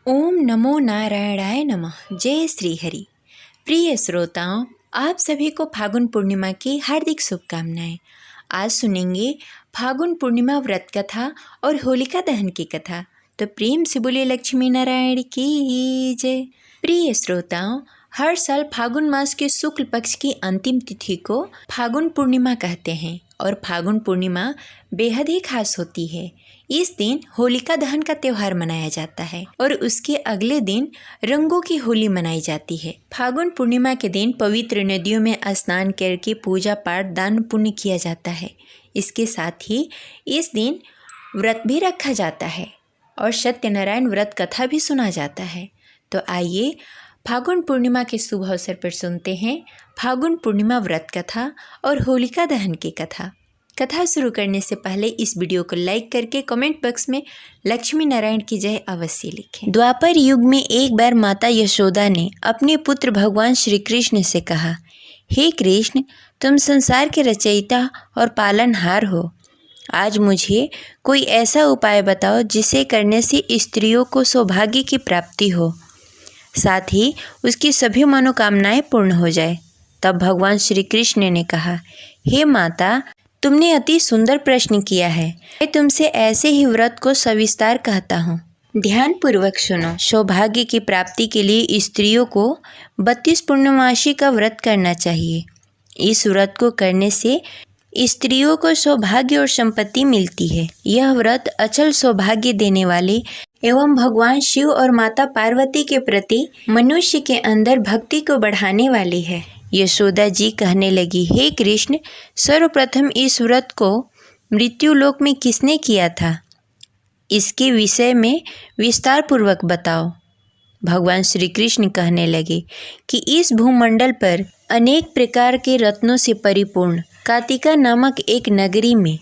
ओम नमो नारायणाय नमः। जय श्री हरि। प्रिय श्रोताओं, आप सभी को फागुन पूर्णिमा की हार्दिक शुभकामनाएं। आज सुनेंगे फागुन पूर्णिमा व्रत कथा और होलिका दहन की कथा। तो प्रेम से बोलिए लक्ष्मी नारायण की जय। प्रिय श्रोताओं, हर साल फागुन मास के शुक्ल पक्ष की अंतिम तिथि को फागुन पूर्णिमा कहते हैं और फागुन पूर्णिमा बेहद ही खास होती है। इस दिन होलिका दहन का त्यौहार मनाया जाता है और उसके अगले दिन रंगों की होली मनाई जाती है। फागुन पूर्णिमा के दिन पवित्र नदियों में स्नान करके पूजा पाठ दान पुण्य किया जाता है। इसके साथ ही इस दिन व्रत भी रखा जाता है और सत्यनारायण व्रत कथा भी सुना जाता है। तो आइए फागुन पूर्णिमा के शुभ अवसर पर सुनते हैं फागुन पूर्णिमा व्रत कथा और होलिका दहन की कथा। कथा शुरू करने से पहले इस वीडियो को लाइक करके कमेंट बॉक्स में लक्ष्मी नारायण की जय अवश्य लिखें। द्वापर युग में एक बार माता यशोदा ने अपने पुत्र भगवान श्री कृष्ण से कहा, हे कृष्ण, तुम संसार के रचयिता और पालनहार हो। आज मुझे कोई ऐसा उपाय बताओ जिसे करने से स्त्रियों को सौभाग्य की प्राप्ति हो, साथ ही उसकी सभी मनोकामनाएं पूर्ण हो जाए। तब भगवान श्री कृष्ण ने कहा, हे माता, तुमने अति सुंदर प्रश्न किया है। मैं तुमसे ऐसे ही व्रत को सविस्तार कहता हूँ। ध्यान पूर्वक सुनो। सौभाग्य की प्राप्ति के लिए स्त्रियों को 32 पूर्णमासी का व्रत करना चाहिए। इस व्रत को करने से स्त्रियों को सौभाग्य और संपत्ति मिलती है। यह व्रत अचल सौभाग्य देने वाले एवं भगवान शिव और माता पार्वती के प्रति मनुष्य के अंदर भक्ति को बढ़ाने वाली है। यशोदा जी कहने लगी, हे कृष्ण, सर्वप्रथम इस व्रत को मृत्युलोक में किसने किया था? इसके विषय में विस्तार पूर्वक बताओ। भगवान श्री कृष्ण कहने लगे कि इस भूमंडल पर अनेक प्रकार के रत्नों से परिपूर्ण कातिका नामक एक नगरी में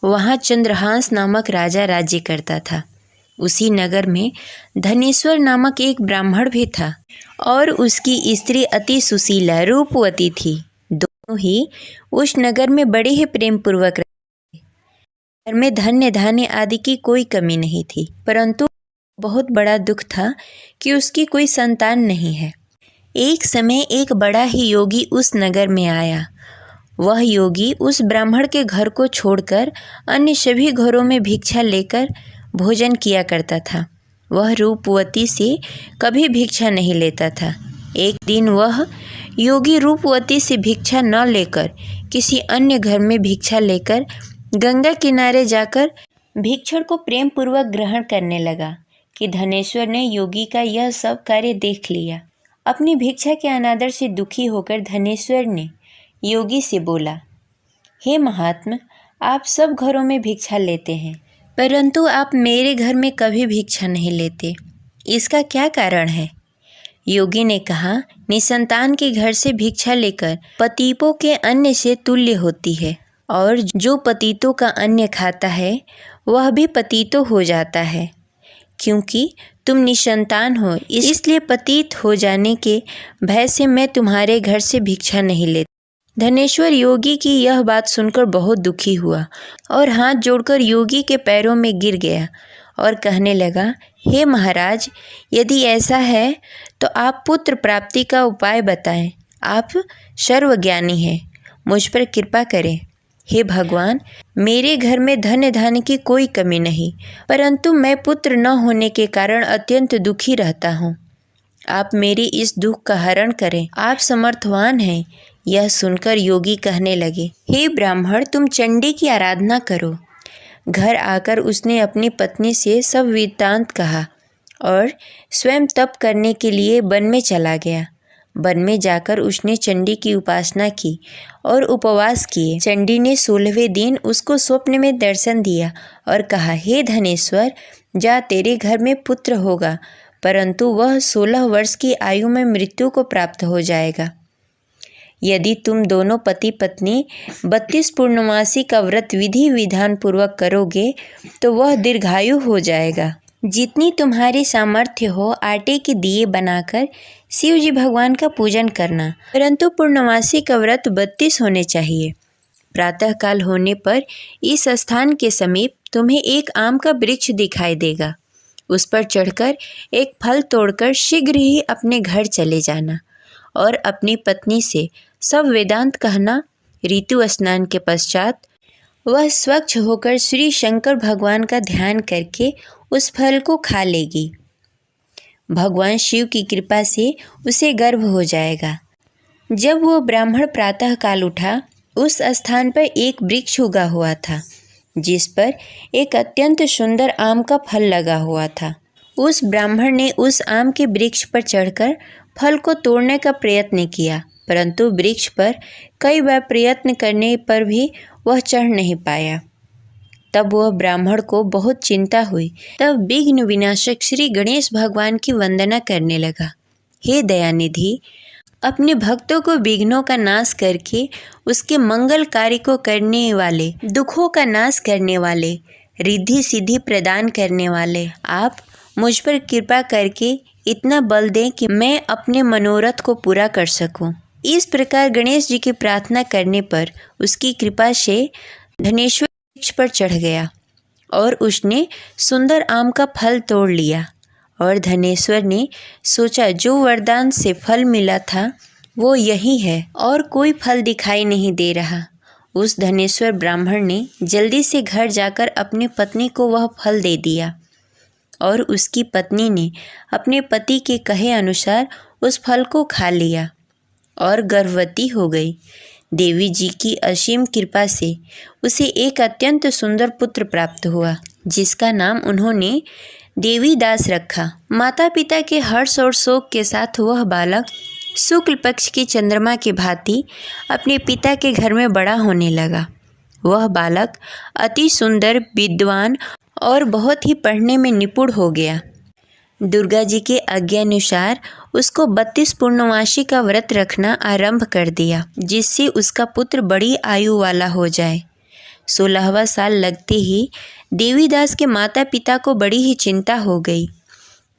वहाँ चंद्रहांस नामक राजा राज्य करता था। उसी नगर में धनेश्वर नामक एक ब्राह्मण भी था और उसकी स्त्री अति सुशीला रूपवती थी। दोनों ही उस नगर में बड़े ही प्रेम पूर्वक रहते। घर में धन्य धान्य आदि की कोई कमी नहीं थी, परंतु बहुत बड़ा दुख था कि उसकी कोई संतान नहीं है। एक समय एक बड़ा ही योगी उस नगर में आया। वह योगी उस ब्राह्मण के घर को छोड़कर अन्य सभी घरों में भिक्षा लेकर भोजन किया करता था। वह रूपवती से कभी भिक्षा नहीं लेता था। एक दिन वह योगी रूपवती से भिक्षा न लेकर किसी अन्य घर में भिक्षा लेकर गंगा किनारे जाकर भिक्षुक को प्रेम पूर्वक ग्रहण करने लगा कि धनेश्वर ने योगी का यह सब कार्य देख लिया। अपनी भिक्षा के अनादर से दुखी होकर धनेश्वर ने योगी से बोला, हे महात्मा, आप सब घरों में भिक्षा लेते हैं, परंतु आप मेरे घर में कभी भिक्षा नहीं लेते। इसका क्या कारण है? योगी ने कहा, निसंतान के घर से भिक्षा लेकर पतितों के अन्न से तुल्य होती है और जो पतितों का अन्न खाता है वह भी पतित हो जाता है। क्योंकि तुम निसंतान हो, इसलिए पतित हो जाने के भय से मैं तुम्हारे घर से भिक्षा नहीं लेता। धनेश्वर योगी की यह बात सुनकर बहुत दुखी हुआ और हाथ जोड़कर योगी के पैरों में गिर गया और कहने लगा, हे महाराज, यदि ऐसा है तो आप पुत्र प्राप्ति का उपाय बताएं। आप सर्वज्ञानी हैं, मुझ पर कृपा करें। हे भगवान, मेरे घर में धन धान्य की कोई कमी नहीं, परंतु मैं पुत्र न होने के कारण अत्यंत दुखी रहता हूँ। आप मेरी इस दुख का हरण करें, आप समर्थवान हैं। यह सुनकर योगी कहने लगे, हे ब्राह्मण, तुम चंडी की आराधना करो। घर आकर उसने अपनी पत्नी से सब वृत्तांत कहा और स्वयं तप करने के लिए वन में चला गया। वन में जाकर उसने चंडी की उपासना की और उपवास किए। चंडी ने 16वें दिन उसको स्वप्न में दर्शन दिया और कहा, हे धनेश्वर, जा, तेरे घर में पुत्र होगा, परंतु वह 16 वर्ष की आयु में मृत्यु को प्राप्त हो जाएगा। यदि तुम दोनों पति पत्नी 32 पूर्णमासी का व्रत विधि विधान पूर्वक करोगे तो वह दीर्घायु हो जाएगा। जितनी तुम्हारी सामर्थ्य हो आटे के दिए बनाकर शिव जी भगवान का पूजन करना, परंतु पूर्णमासी का व्रत 32 होने चाहिए। प्रातःकाल होने पर इस स्थान के समीप तुम्हें एक आम का वृक्ष दिखाई देगा। उस पर चढ़कर एक फल तोड़कर शीघ्र ही अपने घर चले जाना और अपनी पत्नी से सब वेदांत कहना। ऋतु स्नान के पश्चात वह स्वच्छ होकर श्री शंकर भगवान का ध्यान करके उस फल को खा लेगी। भगवान शिव की कृपा से उसे गर्भ हो जाएगा। जब वो ब्राह्मण प्रातः काल उठा, उस स्थान पर एक वृक्ष उगा हुआ था जिस पर एक अत्यंत सुंदर आम का फल लगा हुआ था। उस ब्राह्मण ने उस आम के वृक्ष पर चढ़कर फल को तोड़ने का प्रयत्न किया, परंतु वृक्ष पर कई बार प्रयत्न करने पर भी वह चढ़ नहीं पाया। तब वह ब्राह्मण को बहुत चिंता हुई। तब विघ्न विनाशक श्री गणेश भगवान की वंदना करने लगा। हे दयानिधि, अपने भक्तों को विघ्नों का नाश करके उसके मंगल कार्य को करने वाले, दुखों का नाश करने वाले, रिद्धि सिद्धि प्रदान करने वाले, आप मुझ पर कृपा करके इतना बल दें कि मैं अपने मनोरथ को पूरा कर सकूं। इस प्रकार गणेश जी की प्रार्थना करने पर उसकी कृपा से धनेश्वर वृक्ष पर चढ़ गया और उसने सुंदर आम का फल तोड़ लिया। और धनेश्वर ने सोचा, जो वरदान से फल मिला था वो यही है और कोई फल दिखाई नहीं दे रहा। उस धनेश्वर ब्राह्मण ने जल्दी से घर जाकर अपनी पत्नी को वह फल दे दिया और उसकी पत्नी ने अपने पति के कहे अनुसार उस फल को खा लिया और गर्भवती हो गई। देवी जी की असीम कृपा से उसे एक अत्यंत सुंदर पुत्र प्राप्त हुआ, जिसका नाम उन्होंने देवीदास रखा। माता पिता के हर्ष और शोक के साथ वह बालक शुक्ल पक्ष की चंद्रमा की भांति अपने पिता के घर में बड़ा होने लगा। वह बालक अति सुंदर, विद्वान और बहुत ही पढ़ने में निपुण हो गया। दुर्गा जी के आज्ञानुसार उसको 32 पूर्णमासी का व्रत रखना आरंभ कर दिया, जिससे उसका पुत्र बड़ी आयु वाला हो जाए। 16वां साल लगते ही देवीदास के माता पिता को बड़ी ही चिंता हो गई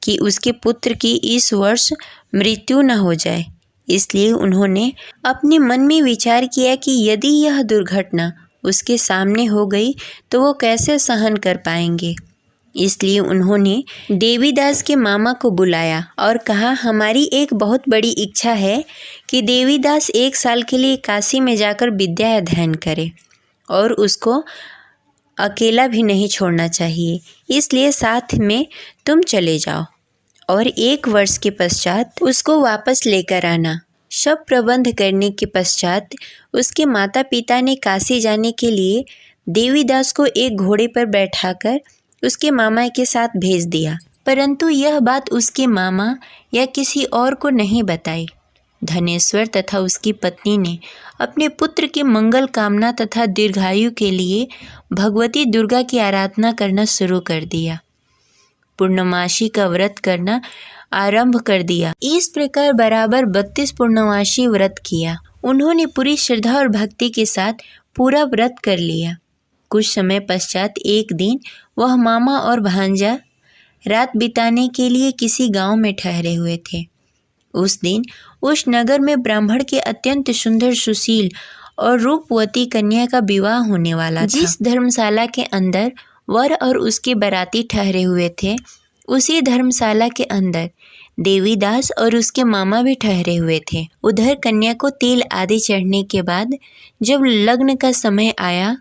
कि उसके पुत्र की इस वर्ष मृत्यु न हो जाए। इसलिए उन्होंने अपने मन में विचार किया कि यदि यह दुर्घटना उसके सामने हो गई तो वो कैसे सहन कर पाएंगे। इसलिए उन्होंने देवीदास के मामा को बुलाया और कहा, हमारी एक बहुत बड़ी इच्छा है कि देवीदास 1 साल के लिए काशी में जाकर विद्या अध्ययन करे और उसको अकेला भी नहीं छोड़ना चाहिए, इसलिए साथ में तुम चले जाओ और 1 वर्ष के पश्चात उसको वापस लेकर आना। सब प्रबंध करने के पश्चात उसके माता पिता ने काशी जाने के लिए देवीदास को एक घोड़े पर बैठाकर उसके मामा के साथ भेज दिया, परंतु यह बात उसके मामा या किसी और को नहीं बताई। धनेश्वर तथा उसकी पत्नी ने अपने पुत्र के मंगल कामना तथा दीर्घायु के लिए भगवती दुर्गा की आराधना करना शुरू कर दिया। पूर्णमासी का व्रत करना आरंभ कर दिया। इस प्रकार बराबर 32 पूर्णमासी व्रत किया। उन्होंने पूरी श्रद्धा और भक्ति के साथ पूरा व्रत कर लिया। कुछ समय पश्चात एक दिन वह मामा और भांजा रात बिताने के लिए किसी गांव में ठहरे हुए थे। उस दिन उस नगर में ब्राह्मण के अत्यंत सुंदर, सुशील और रूपवती कन्या का विवाह होने वाला था। जिस धर्मशाला के अंदर वर और उसके बाराती ठहरे हुए थे, उसी धर्मशाला के अंदर देवीदास और उसके मामा भी ठहरे हुए थे। उधर कन्या को तेल आदि चढ़ने के बाद जब लग्न का समय आया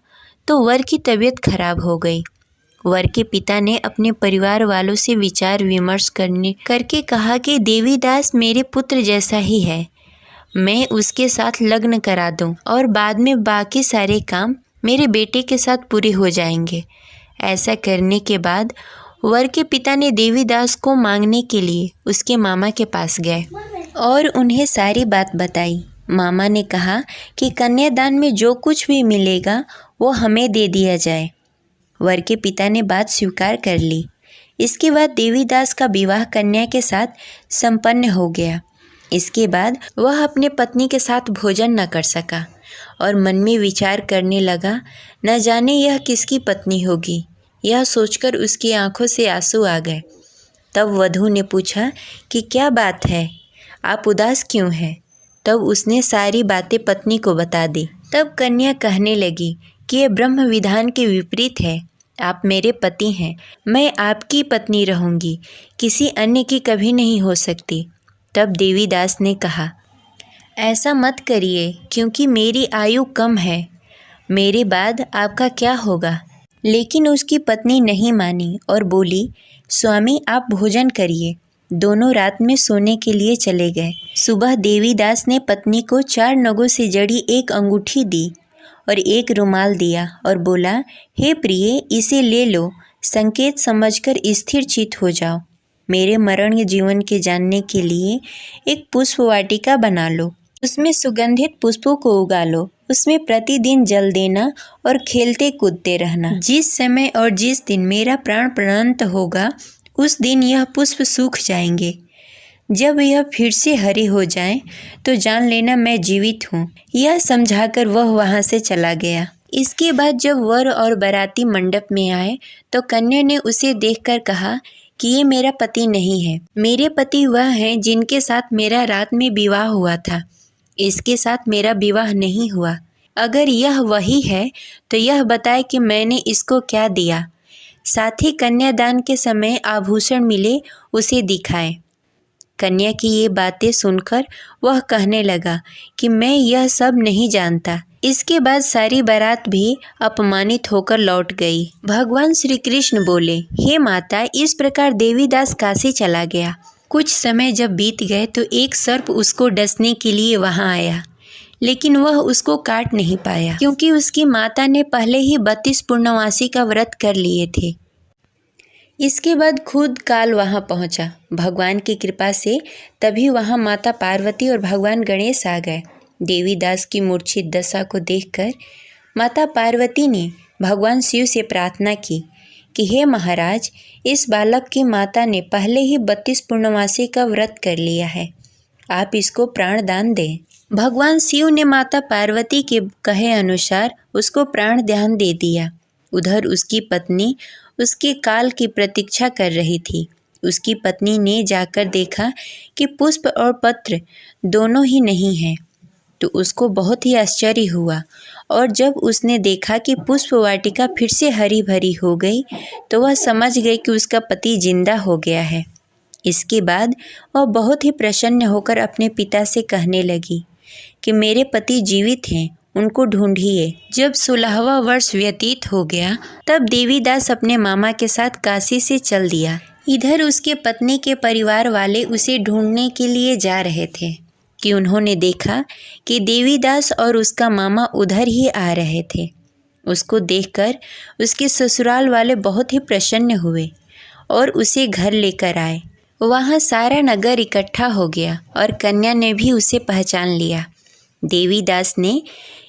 तो वर की तबीयत खराब हो गई। वर के पिता ने अपने परिवार वालों से विचार विमर्श करके कहा कि देवीदास मेरे पुत्र जैसा ही है, मैं उसके साथ लग्न करा दूं और बाद में बाकी सारे काम मेरे बेटे के साथ पूरे हो जाएंगे। ऐसा करने के बाद वर के पिता ने देवीदास को मांगने के लिए उसके मामा के पास गए और उन्हें सारी बात बताई। मामा ने कहा कि कन्यादान में जो कुछ भी मिलेगा वो हमें दे दिया जाए। वर के पिता ने बात स्वीकार कर ली। इसके बाद देवीदास का विवाह कन्या के साथ संपन्न हो गया। इसके बाद वह अपने पत्नी के साथ भोजन न कर सका और मन में विचार करने लगा, न जाने यह किसकी पत्नी होगी। यह सोचकर उसकी आंखों से आंसू आ गए। तब वधू ने पूछा कि क्या बात है, आप उदास क्यों हैं? तब उसने सारी बातें पत्नी को बता दी। तब कन्या कहने लगी कि यह ब्रह्म विधान के विपरीत है। आप मेरे पति हैं, मैं आपकी पत्नी रहूँगी, किसी अन्य की कभी नहीं हो सकती। तब देवीदास ने कहा, ऐसा मत करिए, क्योंकि मेरी आयु कम है, मेरे बाद आपका क्या होगा। लेकिन उसकी पत्नी नहीं मानी और बोली, स्वामी आप भोजन करिए। दोनों रात में सोने के लिए चले गए। सुबह देवीदास ने पत्नी को 4 नगों से जड़ी एक अंगूठी दी और एक रुमाल दिया और बोला, हे प्रिय, इसे ले लो, संकेत समझकर स्थिर चित्त हो जाओ। मेरे मरण जीवन के जानने के लिए एक पुष्प वाटिका बना लो, उसमें सुगंधित पुष्पों को उगा लो, उसमें प्रतिदिन जल देना और खेलते कूदते रहना। जिस समय और जिस दिन मेरा प्राण प्राणांत होगा, उस दिन यह पुष्प सूख जाएंगे। जब यह फिर से हरे हो जाएं, तो जान लेना मैं जीवित हूँ। यह समझाकर वह वहाँ से चला गया। इसके बाद जब वर और बाराती मंडप में आए, तो कन्या ने उसे देखकर कहा कि ये मेरा पति नहीं है, मेरे पति वह हैं जिनके साथ मेरा रात में विवाह हुआ था। इसके साथ मेरा विवाह नहीं हुआ। अगर यह वही है तो यह बताए कि मैंने इसको क्या दिया। साथ ही कन्यादान के समय आभूषण मिले उसे दिखाए। कन्या की ये बातें सुनकर वह कहने लगा कि मैं यह सब नहीं जानता। इसके बाद सारी बारात भी अपमानित होकर लौट गई। भगवान श्री कृष्ण बोले, हे माता, इस प्रकार देवीदास काशी चला गया। कुछ समय जब बीत गए तो एक सर्प उसको डसने के लिए वहां आया, लेकिन वह उसको काट नहीं पाया, क्योंकि उसकी माता ने पहले ही 32 पूर्णमासी का व्रत कर लिए थे। इसके बाद खुद काल वहां पहुंचा। भगवान की कृपा से तभी वहां माता पार्वती और भगवान गणेश आ गए। देवीदास की मूर्छित दशा को देखकर माता पार्वती ने भगवान शिव से प्रार्थना की कि हे महाराज, इस बालक की माता ने पहले ही 32 पूर्णमासी का व्रत कर लिया है, आप इसको प्राण दान दें। भगवान शिव ने माता पार्वती के कहे अनुसार उसको प्राण दान दे दिया। उधर उसकी पत्नी उसके काल की प्रतीक्षा कर रही थी। उसकी पत्नी ने जाकर देखा कि पुष्प और पत्र दोनों ही नहीं हैं, तो उसको बहुत ही आश्चर्य हुआ। और जब उसने देखा कि पुष्प वाटिका फिर से हरी भरी हो गई, तो वह समझ गई कि उसका पति जिंदा हो गया है। इसके बाद वह बहुत ही प्रसन्न होकर अपने पिता से कहने लगी कि मेरे पति जीवित हैं, उनको ढूंढिए। जब 16वां वर्ष व्यतीत हो गया, तब देवीदास अपने मामा के साथ काशी से चल दिया। इधर उसके पत्नी के परिवार वाले उसे ढूंढने के लिए जा रहे थे कि उन्होंने देखा कि देवीदास और उसका मामा उधर ही आ रहे थे। उसको देखकर उसके ससुराल वाले बहुत ही प्रसन्न हुए और उसे घर लेकर आए। वहाँ सारा नगर इकट्ठा हो गया और कन्या ने भी उसे पहचान लिया। देवीदास ने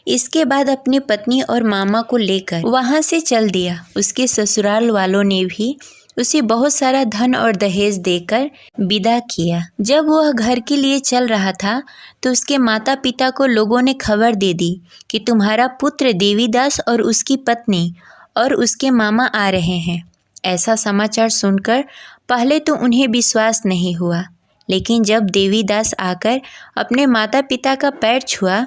इसके बाद अपनी पत्नी और मामा को लेकर वहाँ से चल दिया। उसके ससुराल वालों ने भी उसे बहुत सारा धन और दहेज देकर विदा किया। जब वह घर के लिए चल रहा था, तो उसके माता पिता को लोगों ने खबर दे दी कि तुम्हारा पुत्र देवीदास और उसकी पत्नी और उसके मामा आ रहे हैं। ऐसा समाचार सुनकर पहले तो उन्हें विश्वास नहीं हुआ, लेकिन जब देवीदास आकर अपने माता पिता का पैर छुआ,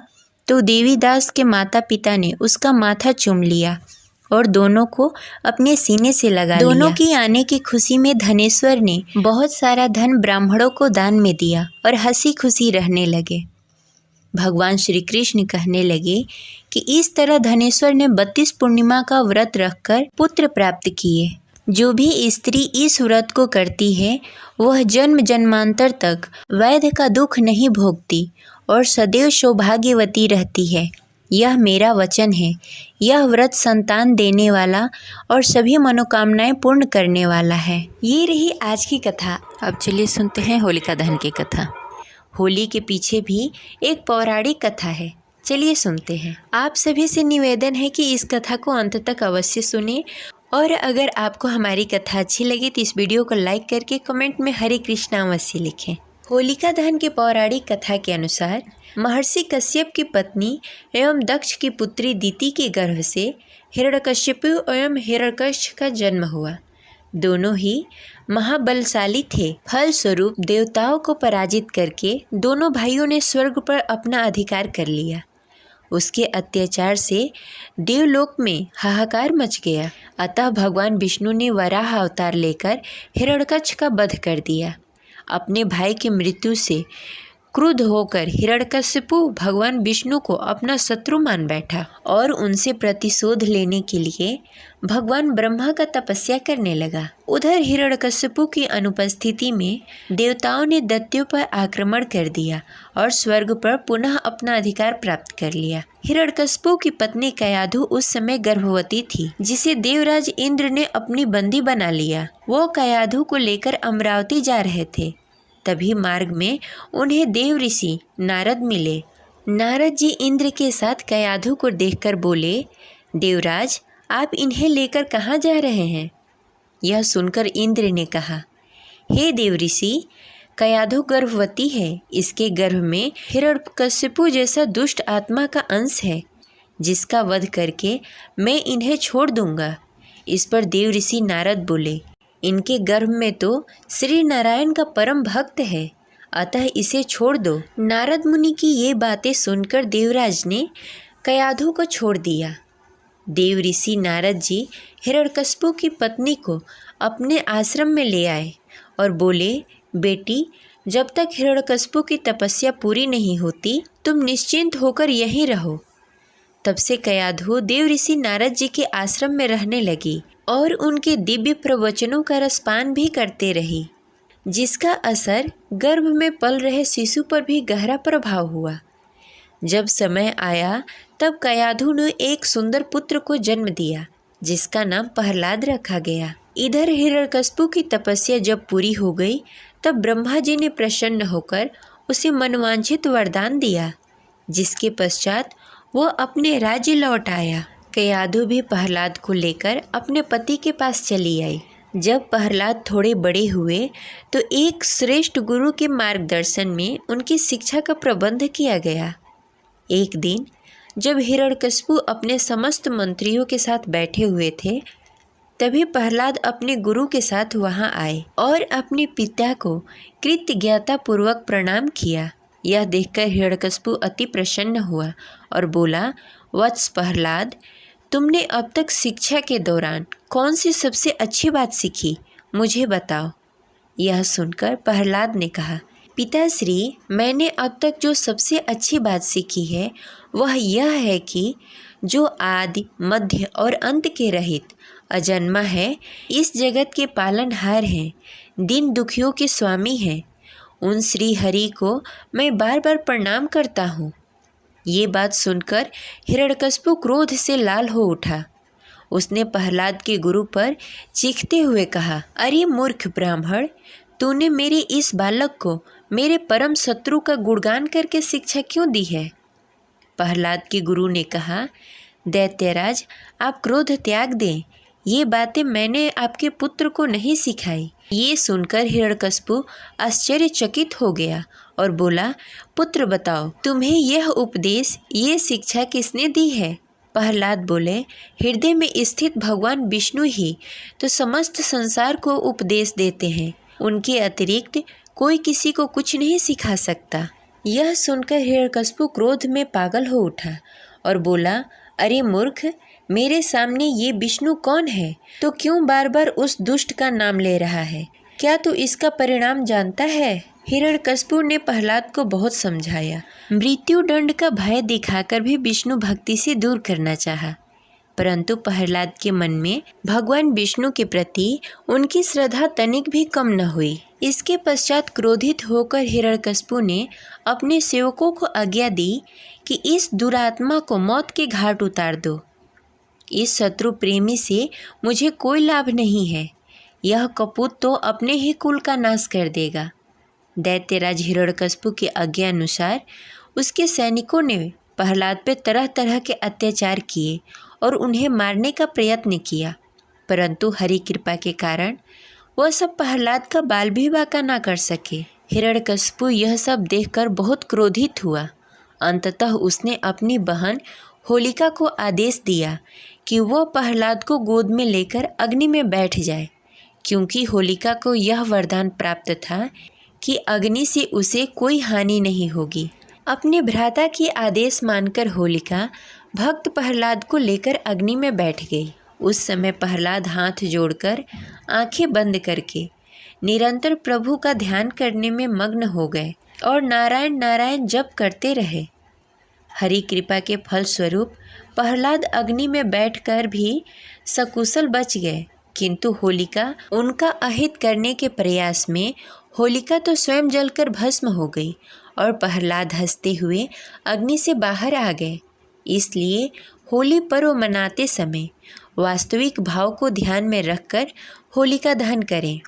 तो देवीदास के माता पिता ने उसका माथा चूम लिया और दोनों को अपने सीने से लगा लिया। दोनों की आने की खुशी में धनेश्वर ने बहुत सारा धन ब्राह्मणों को दान में दिया और हंसी खुशी रहने लगे। भगवान श्री कृष्ण कहने लगे कि इस तरह धनेश्वर ने 32 पूर्णिमा का व्रत रखकर पुत्र प्राप्त किए। जो भी स्त्री इस व्रत को करती है, वह जन्म जन्मांतर तक वैध का दुख नहीं भोगती और सदैव सौभाग्यवती रहती है। यह मेरा वचन है। यह व्रत संतान देने वाला और सभी मनोकामनाएं पूर्ण करने वाला है। ये रही आज की कथा। अब चलिए सुनते हैं होलिका दहन की कथा। होली के पीछे भी एक पौराणिक कथा है, चलिए सुनते हैं। आप सभी से निवेदन है कि इस कथा को अंत तक अवश्य सुने, और अगर आपको हमारी कथा अच्छी लगे तो इस वीडियो को लाइक करके कमेंट में हरे कृष्णा अवश्य लिखें। होलिका दहन की पौराणिक कथा के अनुसार महर्षि कश्यप की पत्नी एवं दक्ष की पुत्री दिति के गर्भ से हिरण्यकश्यपु एवं हिरण्यकश्यप का जन्म हुआ। दोनों ही महाबलशाली थे। फलस्वरूप देवताओं को पराजित करके दोनों भाइयों ने स्वर्ग पर अपना अधिकार कर लिया। उसके अत्याचार से देवलोक में हाहाकार मच गया। अतः भगवान विष्णु ने वराह अवतार लेकर हिरण्यकश्यप का वध कर दिया। अपने भाई की मृत्यु से क्रुद्ध होकर हिरण्यकश्यप भगवान विष्णु को अपना शत्रु मान बैठा और उनसे प्रतिशोध लेने के लिए भगवान ब्रह्मा का तपस्या करने लगा। उधर हिरण्यकश्यप की अनुपस्थिति में देवताओं ने दैत्यों पर आक्रमण कर दिया और स्वर्ग पर पुनः अपना अधिकार प्राप्त कर लिया। हिरण्यकश्यप की पत्नी कयाधु उस समय गर्भवती थी, जिसे देवराज इंद्र ने अपनी बंदी बना लिया। वो कयाधु को लेकर अमरावती जा रहे थे। तभी मार्ग में उन्हें देव ऋषि नारद मिले। नारद जी इंद्र के साथ कयाधु को देखकर बोले, देवराज, आप इन्हें लेकर कहाँ जा रहे हैं? यह सुनकर इंद्र ने कहा, हे देव ऋषि, कयाधु गर्भवती है। इसके गर्भ में हिरण्यकश्यप जैसा दुष्ट आत्मा का अंश है, जिसका वध करके मैं इन्हें छोड़ दूंगा। इस पर देव ऋषि नारद बोले, इनके गर्भ में तो श्री नारायण का परम भक्त है, अतः इसे छोड़ दो। नारद मुनि की ये बातें सुनकर देवराज ने कयाधु को छोड़ दिया। देव ऋषि नारद जी हिरण्यकश्यप की पत्नी को अपने आश्रम में ले आए और बोले, बेटी, जब तक हिरण्यकश्यप की तपस्या पूरी नहीं होती, तुम निश्चिंत होकर यहीं रहो। तब से कयाधु देव ऋषि नारद जी के आश्रम में रहने लगी और उनके दिव्य प्रवचनों का रसपान भी करते रही, जिसका असर गर्भ में पल रहे शिशु पर भी गहरा प्रभाव हुआ। जब समय आया तब कयाधु ने एक सुंदर पुत्र को जन्म दिया, जिसका नाम प्रहलाद रखा गया। इधर हिरण्यकश्यप की तपस्या जब पूरी हो गई, तब ब्रह्मा जी ने प्रसन्न होकर उसे मनवांछित वरदान दिया, जिसके पश्चात वो अपने राज्य लौट आया। कयाधु भी प्रहलाद को लेकर अपने पति के पास चली आई। जब प्रहलाद थोड़े बड़े हुए तो एक श्रेष्ठ गुरु के मार्गदर्शन में उनकी शिक्षा का प्रबंध किया गया। एक दिन जब हिरण्यकश्यप अपने समस्त मंत्रियों के साथ बैठे हुए थे, तभी प्रहलाद अपने गुरु के साथ वहां आए और अपने पिता को कृतज्ञता पूर्वक प्रणाम किया। यह देखकर हिरण्यकश्यप अति प्रसन्न हुआ और बोला, वत्स प्रहलाद, तुमने अब तक शिक्षा के दौरान कौन सी सबसे अच्छी बात सीखी, मुझे बताओ। यह सुनकर प्रहलाद ने कहा, पिताश्री, मैंने अब तक जो सबसे अच्छी बात सीखी है वह यह है कि जो आदि, मध्य और अंत के रहित अजन्मा है, इस जगत के पालनहार हैं, दीन दुखियों के स्वामी हैं, उन श्री हरि को मैं बार बार प्रणाम करता हूँ। ये बात सुनकर हिरण्यकश्यप क्रोध से लाल हो उठा। उसने प्रहलाद के गुरु पर चीखते हुए कहा, अरे मूर्ख ब्राह्मण, तूने मेरे इस बालक को मेरे परम शत्रु का गुणगान करके शिक्षा क्यों दी है? प्रहलाद के गुरु ने कहा, दैत्यराज, आप क्रोध त्याग दें, ये बातें मैंने आपके पुत्र को नहीं सिखाई। ये सुनकर हिरण्यकश्यप आश्चर्यचकित हो गया और बोला, पुत्र बताओ, तुम्हें यह उपदेश, ये शिक्षा किसने दी है? प्रहलाद बोले, हृदय में स्थित भगवान विष्णु ही तो समस्त संसार को उपदेश देते हैं, उनके अतिरिक्त कोई किसी को कुछ नहीं सिखा सकता। यह सुनकर हिरण्यकश्यप क्रोध में पागल हो उठा और बोला, अरे मूर्ख, मेरे सामने ये विष्णु कौन है? तो क्यों बार बार उस दुष्ट का नाम ले रहा है? क्या तू इसका परिणाम जानता है? हिरण्यकश्यप ने प्रहलाद को बहुत समझाया, मृत्यु दंड का भय दिखाकर भी विष्णु भक्ति से दूर करना चाहा, परंतु प्रहलाद के मन में भगवान विष्णु के प्रति उनकी श्रद्धा तनिक भी कम न हुई। इसके पश्चात क्रोधित होकर हिरण्यकश्यप ने अपने सेवकों को आज्ञा दी कि इस दुरात्मा को मौत के घाट उतार दो। इस शत्रु प्रेमी से मुझे कोई लाभ नहीं है, यह कपूत तो अपने ही कुल का नाश कर देगा। दैत्यराज हिरण्यकश्यप की आज्ञा अनुसार उसके सैनिकों ने प्रहलाद पे तरह तरह के अत्याचार किए और उन्हें मारने का प्रयत्न किया, परंतु हरि कृपा के कारण वह सब प्रहलाद का बाल भी बांका ना कर सके। हिरण्यकश्यप यह सब देखकर बहुत क्रोधित हुआ। अंततः उसने अपनी बहन होलिका को आदेश दिया कि वह प्रहलाद को गोद में लेकर अग्नि में बैठ जाए, क्योंकि होलिका को यह वरदान प्राप्त था कि अग्नि से उसे कोई हानि नहीं होगी। अपने भ्राता की आदेश मानकर होलिका भक्त प्रहलाद को लेकर अग्नि में बैठ गई। उस समय प्रहलाद हाथ जोड़कर आंखें बंद करके निरंतर प्रभु का ध्यान करने में मग्न हो गए और नारायण नारायण जप करते रहे। हरि कृपा के फलस्वरूप प्रहलाद अग्नि में बैठकर भी सकुशल बच गए, किंतु होलिका उनका अहित करने के प्रयास में होलिका तो स्वयं जलकर भस्म हो गई और प्रहलाद हंसते हुए अग्नि से बाहर आ गए। इसलिए होली पर्व मनाते समय वास्तविक भाव को ध्यान में रखकर होलिका दहन करें।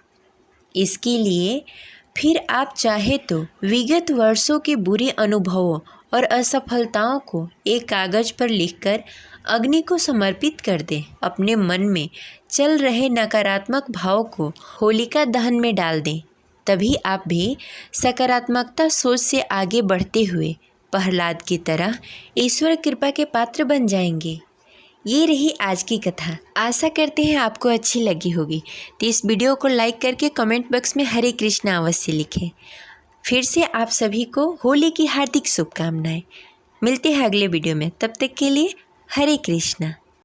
इसके लिए फिर आप चाहे तो विगत वर्षों के बुरे अनुभवों और असफलताओं को एक कागज़ पर लिखकर अग्नि को समर्पित कर दें। अपने मन में चल रहे नकारात्मक भाव को होलिका दहन में डाल दें। तभी आप भी सकारात्मकता सोच से आगे बढ़ते हुए प्रहलाद की तरह ईश्वर कृपा के पात्र बन जाएंगे। ये रही आज की कथा। आशा करते हैं आपको अच्छी लगी होगी। तो इस वीडियो को लाइक करके कमेंट बॉक्स में हरे कृष्णा अवश्य लिखें। फिर से आप सभी को होली की हार्दिक शुभकामनाएं। मिलते हैं अगले वीडियो में, तब तक के लिए हरे कृष्णा।